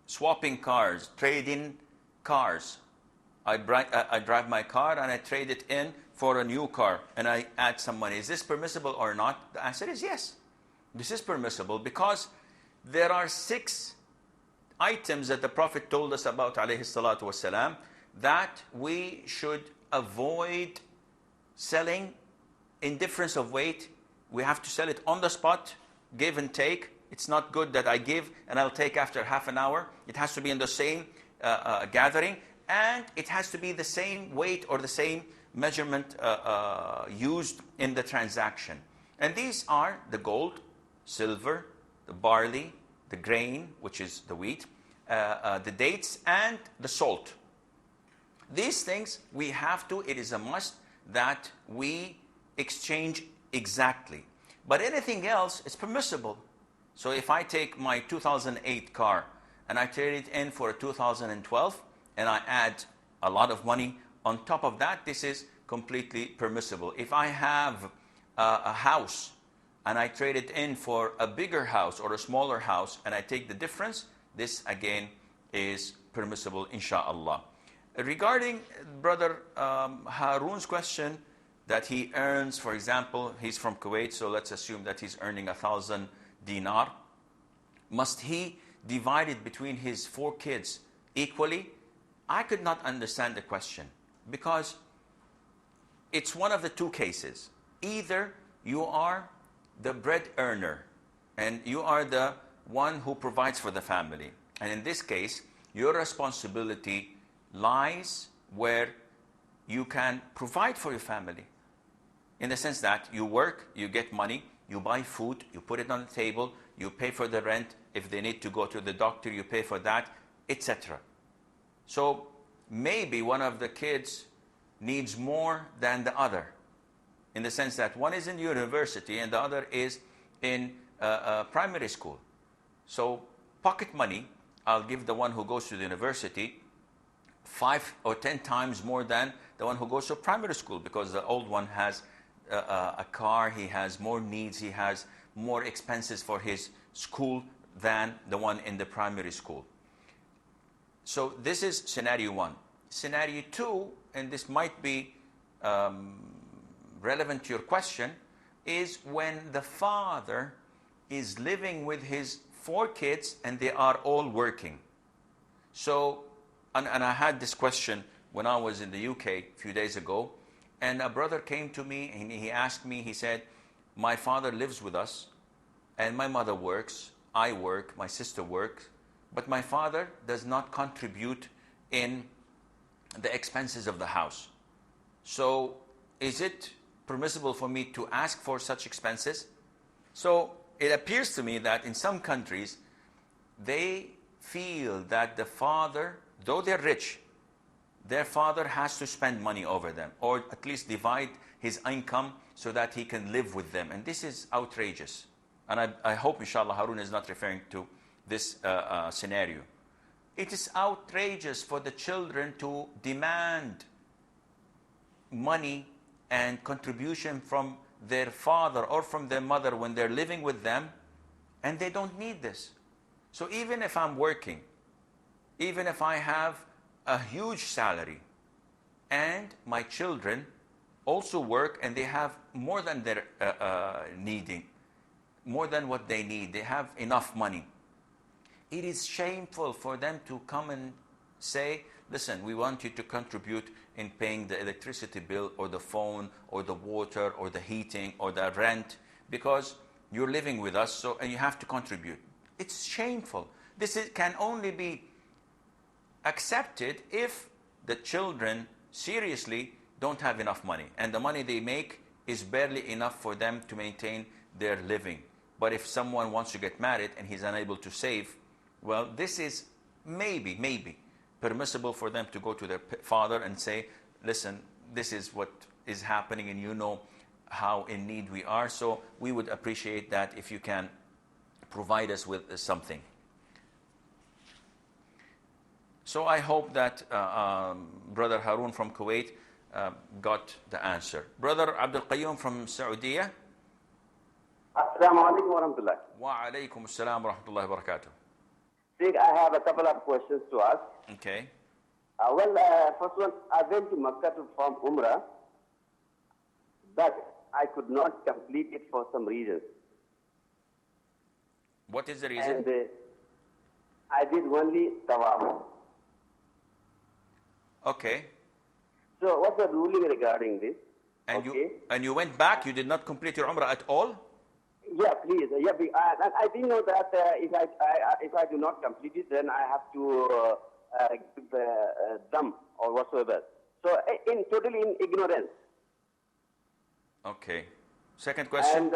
swapping cars, trading cars? I drive my car and I trade it in for a new car and I add some money. Is this permissible or not? The answer is yes. This is permissible because there are 6 items that the Prophet told us about, alayhi salatu wasalam, that we should avoid selling in difference of weight. We have to sell it on the spot, give and take, It's not good that I give and I'll take after half an hour. It has to be in the same gathering, and it has to be the same weight or the same measurement used in the transaction. And these are the gold, silver, the barley, the grain, which is the wheat, the dates, and the salt. These things we have to, it is a must that we exchange exactly. But anything else is permissible. So if I take my 2008 car and I trade it in for a 2012 and I add a lot of money on top of that, this is completely permissible. If I have a house and I trade it in for a bigger house or a smaller house and I take the difference, this again is permissible, inshallah. Regarding Brother Harun's question that he earns, for example, he's from Kuwait, so let's assume that he's earning 1,000 dinar. Must he divide it between his 4 kids equally? I could not understand the question, because it's one of the 2 cases. Either you are the bread earner and you are the one who provides for the family. And in this case, your responsibility lies where you can provide for your family. In the sense that you work, you get money, you buy food, you put it on the table, you pay for the rent. If they need to go to the doctor, you pay for that, etc. So maybe one of the kids needs more than the other, in the sense that one is in university and the other is in primary school. So pocket money, I'll give the one who goes to the university 5 or 10 times more than the one who goes to primary school, because the old one has a car, he has more needs, he has more expenses for his school than the one in the primary school. So this is scenario 1. Scenario 2, and this might be relevant to your question, is when the father is living with his 4 kids and they are all working. So, and I had this question when I was in the UK a few days ago, and a brother came to me and he asked me, he said, my father lives with us and my mother works, I work, my sister works, but my father does not contribute in the expenses of the house. So is it permissible for me to ask for such expenses? So it appears to me that in some countries, they feel that the father, though they're rich, their father has to spend money over them, or at least divide his income so that he can live with them. And this is outrageous. And I hope, inshallah, Harun is not referring to this scenario. It is outrageous for the children to demand money and contribution from their father or from their mother when they're living with them, and they don't need this. So even if I'm working, even if I have a huge salary, and my children also work and they have more than their needing, more than what they need, they have enough money, it is shameful for them to come and say, listen, we want you to contribute in paying the electricity bill or the phone or the water or the heating or the rent because you're living with us, so and you have to contribute. It's shameful. This can only be accepted if the children seriously don't have enough money and the money they make is barely enough for them to maintain their living. But if someone wants to get married and he's unable to save, well, this is maybe permissible for them to go to their father and say, listen, this is what is happening and you know how in need we are, so we would appreciate that if you can provide us with something. So I hope that Brother Harun from Kuwait got the answer. Brother Abdul Qayyum from Saudi. Assalamu alaikum wa rahmatullah. Wa alaikum assalam wa rahmatullahi wa barakatuh. Sheikh, I have a couple of questions to ask. Okay. First one, I went to Makkah to perform Umrah, but I could not complete it for some reasons. What is the reason? And I did only tawaf. Okay. So what's the ruling regarding this? And you went back, you did not complete your Umrah at all? Yeah, please. Yeah, and I didn't know that if I do not complete it, then I have to give them or whatsoever. So totally in ignorance. Okay. Second question.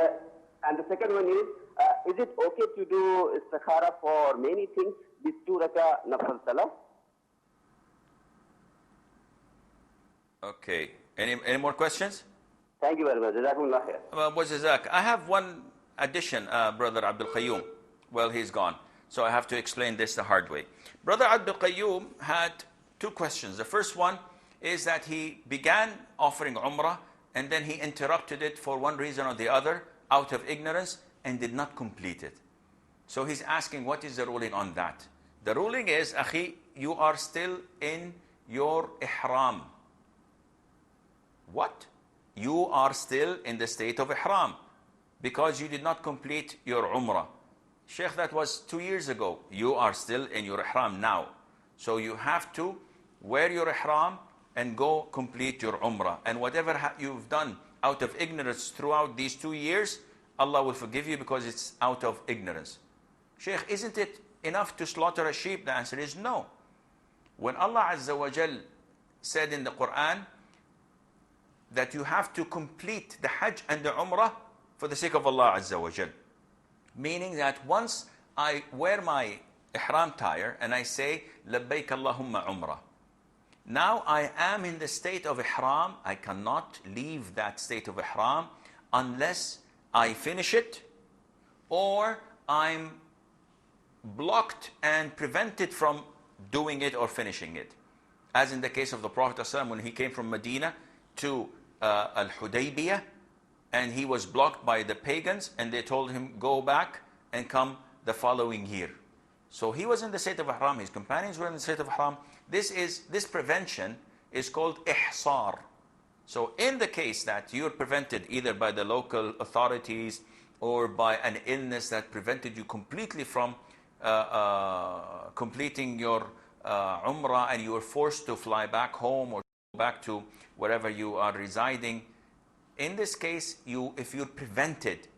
And the second one is it okay to do istikhara for many things? This 2 rakah nafal salah. Okay. Any more questions? Thank you very much. Jazakumullah khair. I have one addition, Brother Abdul Qayyum. Well, he's gone. So I have to explain this the hard way. Brother Abdul Qayyum had 2 questions. The first one is that he began offering Umrah and then he interrupted it for one reason or the other out of ignorance and did not complete it. So he's asking, what is the ruling on that? The ruling is, Akhi, you are still in your ihram. What? You are still in the state of ihram because you did not complete your umrah. Sheikh, that was 2 years ago. You are still in your ihram now. So you have to wear your ihram and go complete your umrah. And whatever you've done out of ignorance throughout these 2 years, Allah will forgive you because it's out of ignorance. Sheikh, isn't it enough to slaughter a sheep? The answer is no. When Allah Azza wa Jal said in the Quran that you have to complete the Hajj and the Umrah for the sake of Allah Azza wa Jal. Meaning that once I wear my ihram tire and I say, Labbaik Allahumma Umrah. Now I am in the state of ihram. I cannot leave that state of ihram unless I finish it or I'm blocked and prevented from doing it or finishing it. As in the case of the Prophet ﷺ when he came from Medina to Al-Hudaybiyah, and he was blocked by the pagans, and they told him, go back and come the following year. So he was in the state of ihram, his companions were in the state of ihram. This prevention is called ihsar. So in the case that you're prevented either by the local authorities or by an illness that prevented you completely from completing your umrah, and you were forced to fly back home or back to wherever you are residing, in this case, if you're prevented,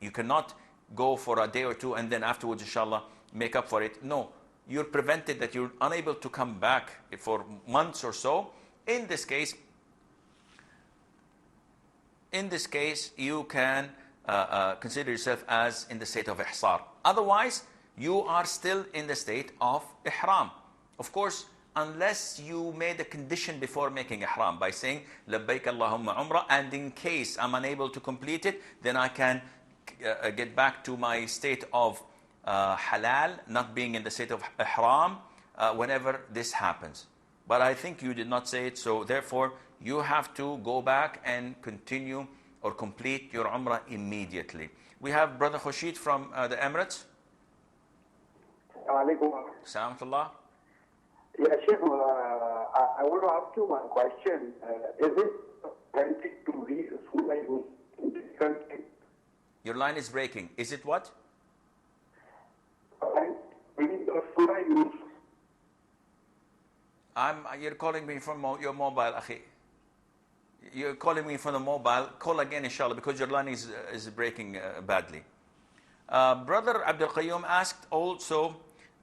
you cannot go for a day or two and then afterwards, inshallah, make up for it. No, you're prevented, that you're unable to come back for months or so. In this case, you can consider yourself as in the state of ihsar. Otherwise, you are still in the state of ihram. Of course, unless you made a condition before making ihram by saying, Labbaik Allahumma Umrah, and in case I'm unable to complete it, then I can get back to my state of halal, not being in the state of ihram, whenever this happens. But I think you did not say it, so therefore you have to go back and continue or complete your Umrah immediately. We have Brother Khurshid from the Emirates. Assalamualaikum. Yeah, Sheikh, I want to ask you one question. Is it authentic to read Surah in this country? Your line is breaking. Is it what? Reading the Surah Yusuf. You're calling me from your mobile, Akhi. You're calling me from the mobile. Call again, inshallah, because your line is breaking badly. Brother Abdul Qayyum asked also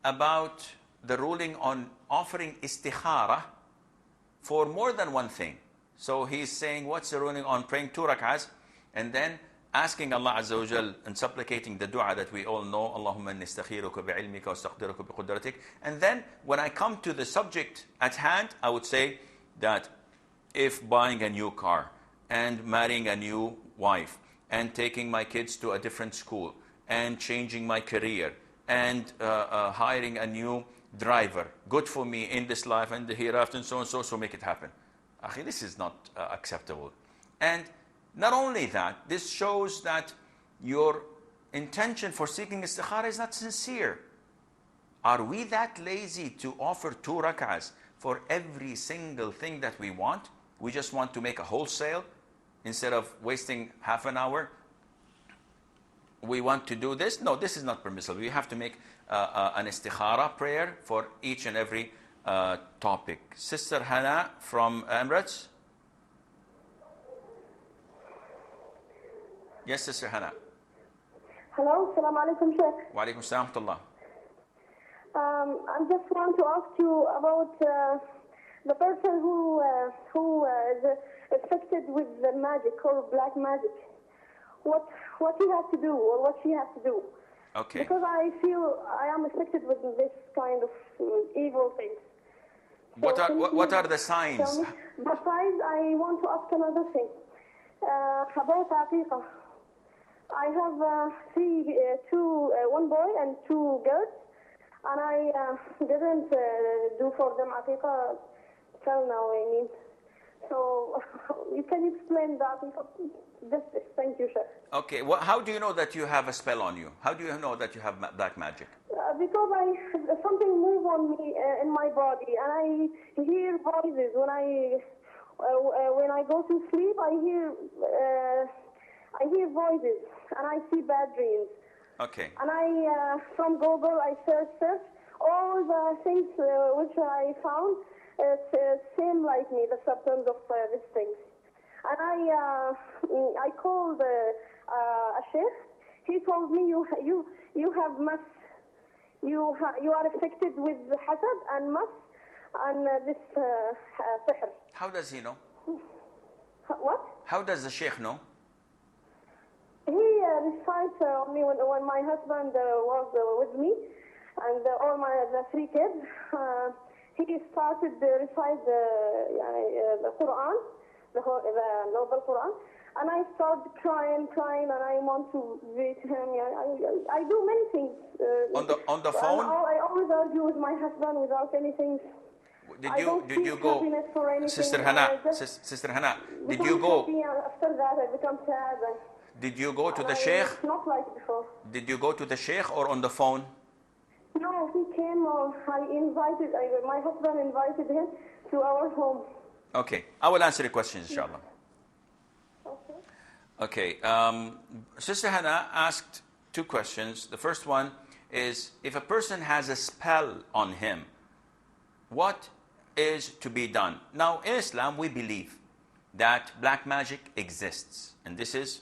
about the ruling on offering istikhara for more than one thing. So he's saying, what's the ruling on praying 2 rak'ahs and then asking Allah Azza wa Jal and supplicating the dua that we all know, Allahumma inni astakhiruka bi'ilmika wa astaqdiruka biqudratik. And then when I come to the subject at hand, I would say that if buying a new car and marrying a new wife and taking my kids to a different school and changing my career and hiring a new driver, good for me in this life and the hereafter and so on, so make it happen. Akhi, this is not acceptable. And not only that, this shows that your intention for seeking istikhara is not sincere. Are we that lazy to offer 2 rak'ahs for every single thing that we want? We just want to make a wholesale instead of wasting half an hour. We want to do this. No, this is not permissible. We have to make an istikhara prayer for each and every topic. Sister Hannah from Emirates. Yes, Sister Hannah. Hello, Assalamu alaikum, Sheikh. Wa alaikum assalam wa rahmatullah. I just want to ask you about the person who is affected with the magic or black magic. What he has to do or what she has to do. Okay. Because I feel I am affected with this kind of evil things. What are the signs? Besides, I want to ask another thing about Aqiqah. I have one boy and two girls, and I didn't do for them Aqiqah till now. I mean, so you can explain that? This. Thank you, sir. Okay. Well, how do you know that you have a spell on you? How do you know that you have black magic? Because something move on me in my body, and I hear voices when I go to sleep. I hear voices, and I see bad dreams. Okay. And I from Google I search all the things which I found. It's same like me, the symptoms of these things. And I called a sheikh. He told me you have mas. You are affected with hasad and mas and this sihr. How does he know? What? How does the sheikh know? He recites on me when my husband was with me, and all the three kids. He started to recite the Quran, the noble Quran, and I started crying, and I want to beat him. I do many things. On the phone? I always argue with my husband without anything. Did you go, Sister Hana? Sister Hana, did you go? After that, I become sad. Did you go to the sheikh? Not like before. Did you go to the sheikh or on the phone? No, he came. My husband invited him to our home. Okay, I will answer the questions, inshallah. Okay. Sister Hannah asked two questions. The first one is, if a person has a spell on him, what is to be done? Now, in Islam, we believe that black magic exists. And this is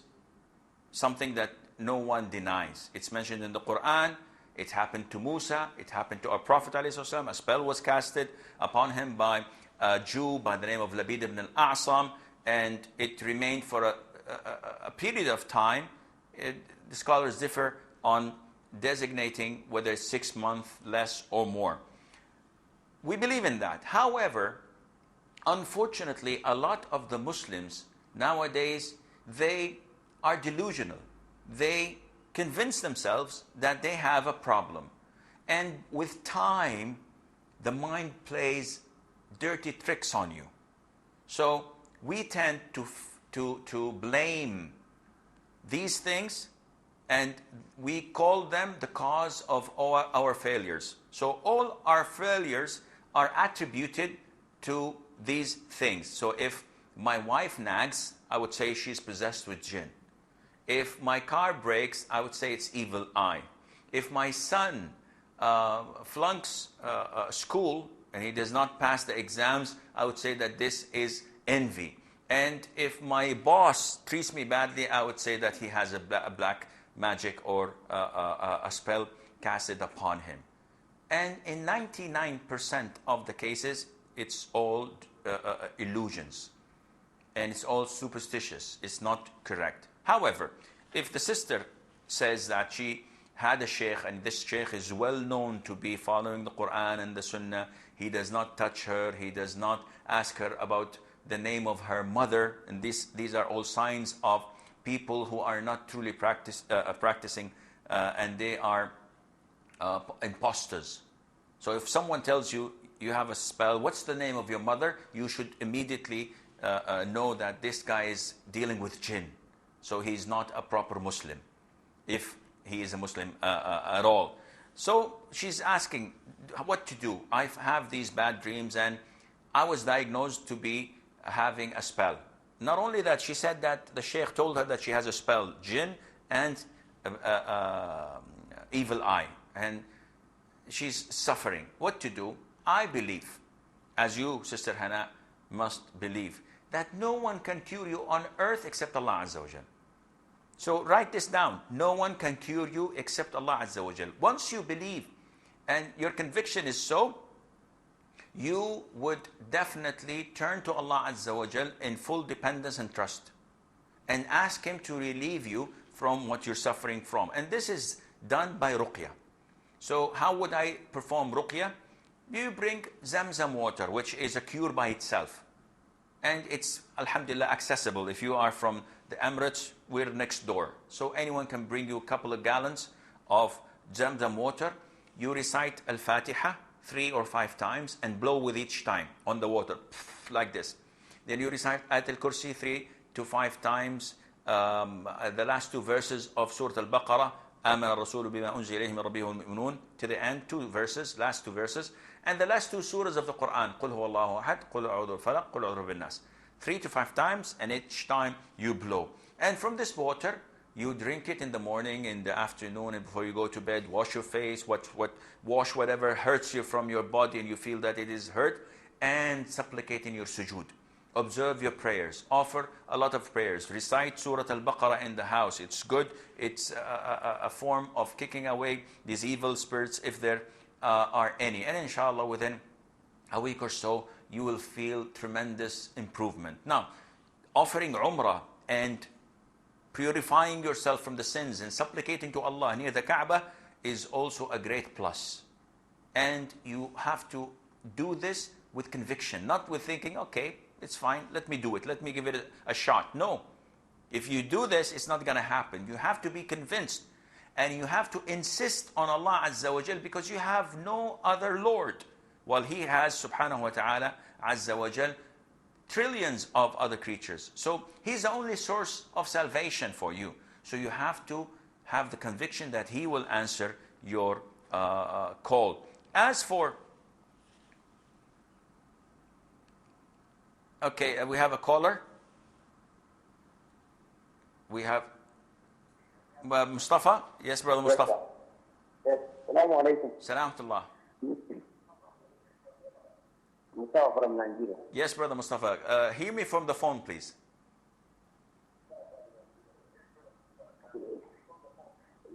something that no one denies. It's mentioned in the Quran. It happened to Musa. It happened to our Prophet ﷺ. A spell was casted upon him by a Jew by the name of Labid ibn al-A'sam, and it remained for a period of time. The scholars differ on designating whether it's 6 months, less or more. We believe in that. However, unfortunately, a lot of the Muslims nowadays, they are delusional. They convince themselves that they have a problem. And with time, the mind plays dirty tricks on you. So we tend to blame these things, and we call them the cause of our failures. So all our failures are attributed to these things. So if my wife nags, I would say she's possessed with jinn. If my car breaks, I would say it's evil eye. If my son flunks school and he does not pass the exams, I would say that this is envy. And if my boss treats me badly, I would say that he has a black magic or a spell casted upon him. And in 99% of the cases, it's all illusions. And it's all superstitious. It's not correct. However, if the sister says that she had a sheikh, and this sheikh is well known to be following the Quran and the Sunnah, he does not touch her, he does not ask her about the name of her mother, and these are all signs of people who are not truly practicing, and they are imposters. So if someone tells you, you have a spell, what's the name of your mother? You should immediately know that this guy is dealing with jinn. So he's not a proper Muslim, if he is a Muslim at all. So she's asking what to do. I have these bad dreams, and I was diagnosed to be having a spell. Not only that, she said that the sheikh told her that she has a spell, jinn and evil eye, and she's suffering. What to do? I believe, as you, Sister Hannah, must believe, that no one can cure you on earth except Allah Azza wa Jal. So write this down. No one can cure you except Allah Azza wa Jal. Once you believe and your conviction is so, you would definitely turn to Allah Azza wa Jal in full dependence and trust and ask Him to relieve you from what you're suffering from. And this is done by ruqya. So how would I perform ruqya? You bring Zamzam water, which is a cure by itself. And it's, alhamdulillah, accessible. If you are from the Emirates, we're next door. So anyone can bring you a couple of gallons of Zamzam water. You recite Al-Fatiha 3 or 5 times and blow with each time on the water, like this. Then you recite Ayat al-Kursi 3 to 5 times, the last 2 verses of Surah Al-Baqarah, آمن الرسول بما أنزل إليه من ربه والمؤمنون, to the end, 2 verses, last 2 verses. And the last 2 surahs of the Quran, قل هو الله أحد, قل أعوذ بالفلق, قل أعوذ بالناس. 3 to 5 times, and each time you blow. And from this water, you drink it in the morning, in the afternoon, and before you go to bed. Wash your face, wash whatever hurts you from your body and you feel that it is hurt, and supplicate in your sujood. Observe your prayers. Offer a lot of prayers. Recite Surah Al-Baqarah in the house. It's good. It's a form of kicking away these evil spirits if there are any. And inshallah, within a week or so, you will feel tremendous improvement. Now, offering Umrah and purifying yourself from the sins and supplicating to Allah near the Kaaba is also a great plus. And you have to do this with conviction, not with thinking, okay, it's fine, let me do it, let me give it a shot. No. If you do this, it's not going to happen. You have to be convinced. And you have to insist on Allah Azza wa Jal, because you have no other Lord. While He has, subhanahu wa ta'ala, Azza wa Jal, trillions of other creatures. So He's the only source of salvation for you. So you have to have the conviction that He will answer your call. As for... Okay, we have a caller. We have Mustafa. Yes, brother Mustafa. Yes, Assalamu alaikum. Salamullah. Mustafa from Nigeria. Yes, brother Mustafa. Hear me from the phone, please.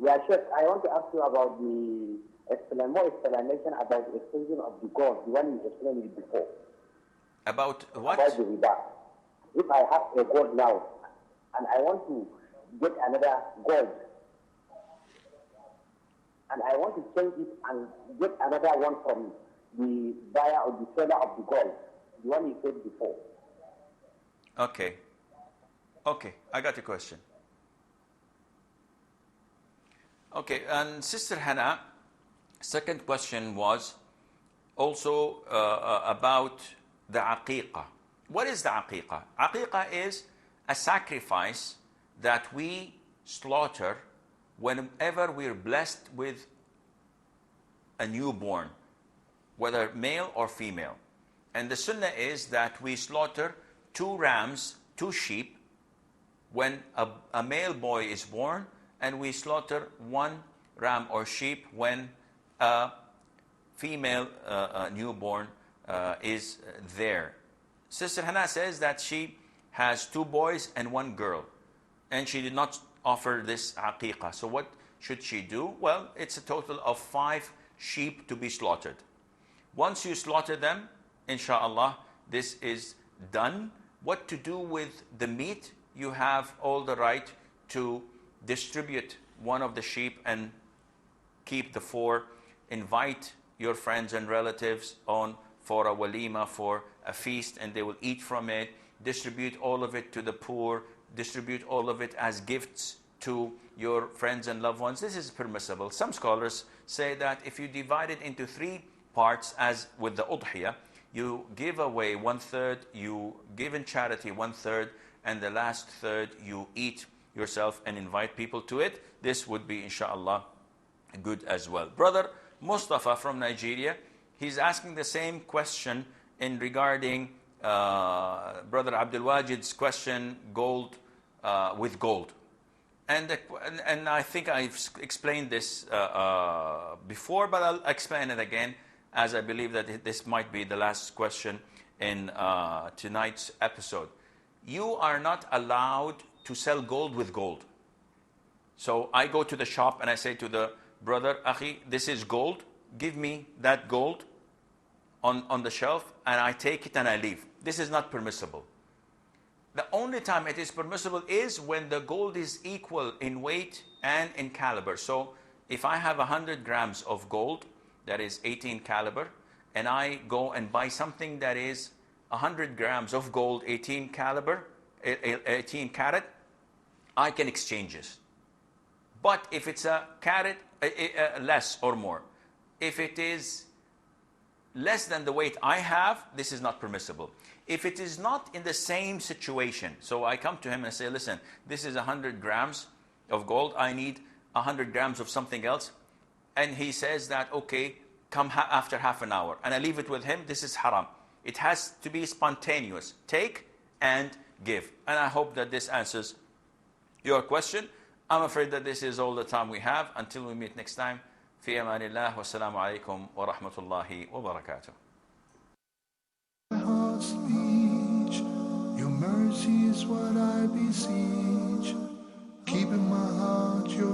Yeah, Sheikh, I want to ask you about the more explanation about the extension of the gold, the one you explained it before. About what? About the riba. If I have a gold now and I want to get another gold, and I want to change it and get another one from the buyer or the seller of the gold, the one you said before. Okay. Okay, I got your question. Okay, and Sister Hannah, second question was also about the aqiqah. What is the aqiqah? Aqiqah is a sacrifice that we slaughter whenever we're blessed with a newborn, whether male or female. And the sunnah is that we slaughter 2 rams, 2 sheep, when a male boy is born, and we slaughter 1 ram or sheep when a female newborn is there. Sister Hannah says that she has 2 boys and 1 girl, and she did not offer this aqiqah. So what should she do? Well, it's a total of 5 sheep to be slaughtered. Once you slaughter them, inshallah, this is done. What to do with the meat? You have all the right to distribute one of the sheep and keep the 4. Invite your friends and relatives for a walima, for a feast, and they will eat from it. Distribute all of it to the poor. Distribute all of it as gifts to your friends and loved ones. This is permissible. Some scholars say that if you divide it into 3 parts, as with the udhiyah, you give away 1/3, you give in charity 1/3, and the last third you eat yourself and invite people to it. This would be, inshallah, good as well. Brother Mustafa from Nigeria, he's asking the same question in regarding Brother Abdul Wajid's question, gold with gold. And I think I've explained this before, but I'll explain it again, as I believe that this might be the last question in tonight's episode. You are not allowed to sell gold with gold. So I go to the shop and I say to the brother, Akhi, this is gold. Give me that gold on the shelf, and I take it and I leave. This is not permissible. The only time it is permissible is when the gold is equal in weight and in caliber. So if I have 100 grams of gold, that is 18 caliber, and I go and buy something that is 100 grams of gold, 18 caliber, 18 carat, I can exchange this. But if it's a carat, less or more, if it is less than the weight I have, this is not permissible. If it is not in the same situation, so I come to him and say, listen, this is 100 grams of gold, I need 100 grams of something else, and he says that, okay, come after half an hour, and I leave it with him, this is haram. It has to be spontaneous. Take and give. And I hope that this answers your question. I'm afraid that this is all the time we have. Until we meet next time, في أمان الله والسلام عليكم ورحمة الله وبركاته. My heart's speech, your mercy is what I beseech. Keep in my heart your